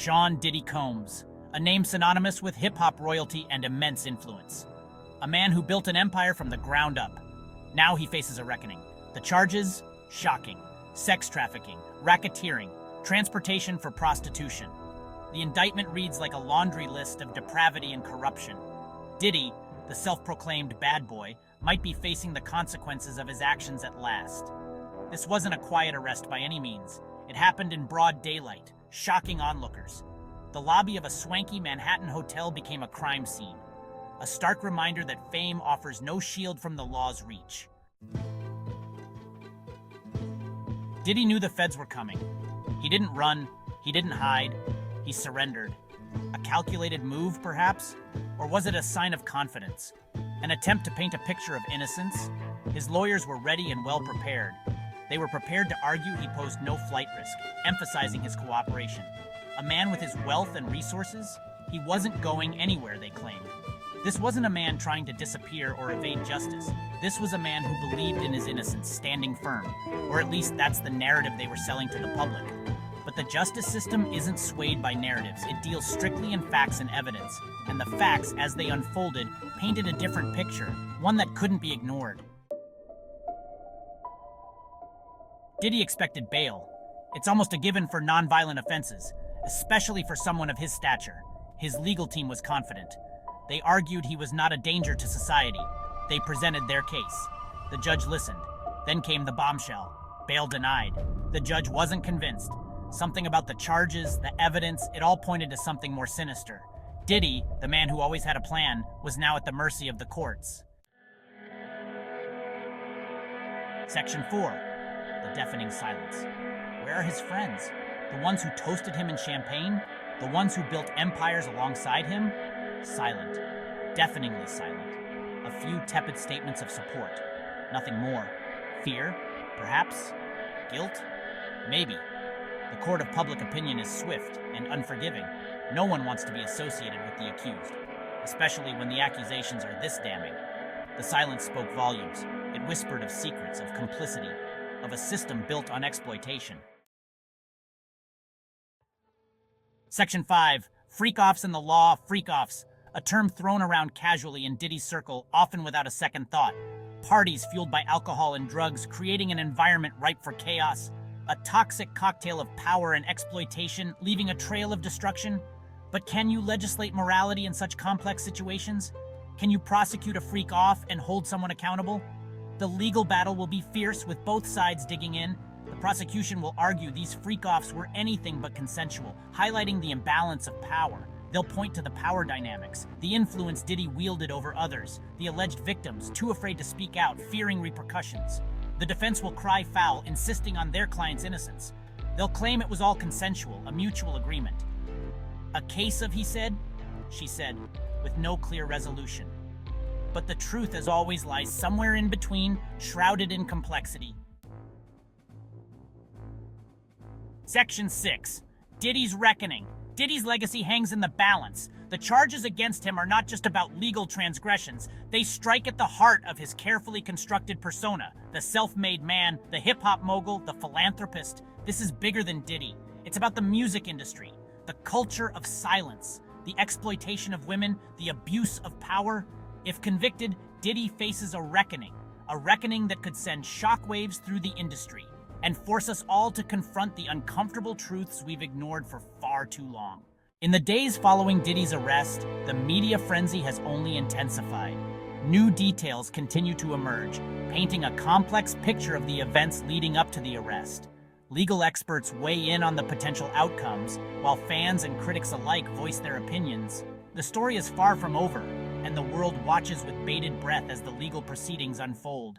Sean Diddy Combs, a name synonymous with hip-hop royalty and immense influence. A man who built an empire from the ground up. Now he faces a reckoning. The charges? Shocking. Sex trafficking, racketeering, transportation for prostitution. The indictment reads like a laundry list of depravity and corruption. Diddy, the self-proclaimed bad boy, might be facing the consequences of his actions at last. This wasn't a quiet arrest by any means. It happened in broad daylight, shocking onlookers. The lobby of a swanky Manhattan hotel became a crime scene. A stark reminder that fame offers no shield from the law's reach. Diddy knew the feds were coming. He didn't run, he didn't hide, he surrendered. A calculated move, perhaps? Or was it a sign of confidence? An attempt to paint a picture of innocence? His lawyers were ready and well prepared. They were prepared to argue he posed no flight risk, emphasizing his cooperation. A man with his wealth and resources? He wasn't going anywhere, they claimed. This wasn't a man trying to disappear or evade justice. This was a man who believed in his innocence, standing firm. Or at least that's the narrative they were selling to the public. But the justice system isn't swayed by narratives. It deals strictly in facts and evidence. And the facts, as they unfolded, painted a different picture, one that couldn't be ignored. Diddy expected bail. It's almost a given for nonviolent offenses, especially for someone of his stature. His legal team was confident. They argued he was not a danger to society. They presented their case. The judge listened. Then came the bombshell. Bail denied. The judge wasn't convinced. Something about the charges, the evidence, it all pointed to something more sinister. Diddy, the man who always had a plan, was now at the mercy of the courts. Section 4. The deafening silence. Where are his friends? The ones who toasted him in champagne? The ones who built empires alongside him? Silent. Deafeningly silent. A few tepid statements of support. Nothing more. Fear? Perhaps? Guilt? Maybe. The court of public opinion is swift and unforgiving. No one wants to be associated with the accused, especially when the accusations are this damning. The silence spoke volumes. It whispered of secrets, of complicity, of a system built on exploitation. Section 5. Freak-offs in the law, freak-offs. A term thrown around casually in Diddy's circle, often without a second thought. Parties fueled by alcohol and drugs, creating an environment ripe for chaos. A toxic cocktail of power and exploitation, leaving a trail of destruction. But can you legislate morality in such complex situations? Can you prosecute a freak off and hold someone accountable? The legal battle will be fierce, with both sides digging in. The prosecution will argue these freak-offs were anything but consensual, highlighting the imbalance of power. They'll point to the power dynamics, the influence Diddy wielded over others, the alleged victims, too afraid to speak out, fearing repercussions. The defense will cry foul, insisting on their client's innocence. They'll claim it was all consensual, a mutual agreement. A case of he said, she said, with no clear resolution. But the truth, as always, lies somewhere in between, shrouded in complexity. Section 6. Diddy's reckoning. Diddy's legacy hangs in the balance. The charges against him are not just about legal transgressions. They strike at the heart of his carefully constructed persona. The self-made man, the hip-hop mogul, the philanthropist. This is bigger than Diddy. It's about the music industry, the culture of silence, the exploitation of women, the abuse of power. If convicted, Diddy faces a reckoning that could send shockwaves through the industry and force us all to confront the uncomfortable truths we've ignored for far too long. In the days following Diddy's arrest, the media frenzy has only intensified. New details continue to emerge, painting a complex picture of the events leading up to the arrest. Legal experts weigh in on the potential outcomes, while fans and critics alike voice their opinions. The story is far from over, and the world watches with bated breath as the legal proceedings unfold.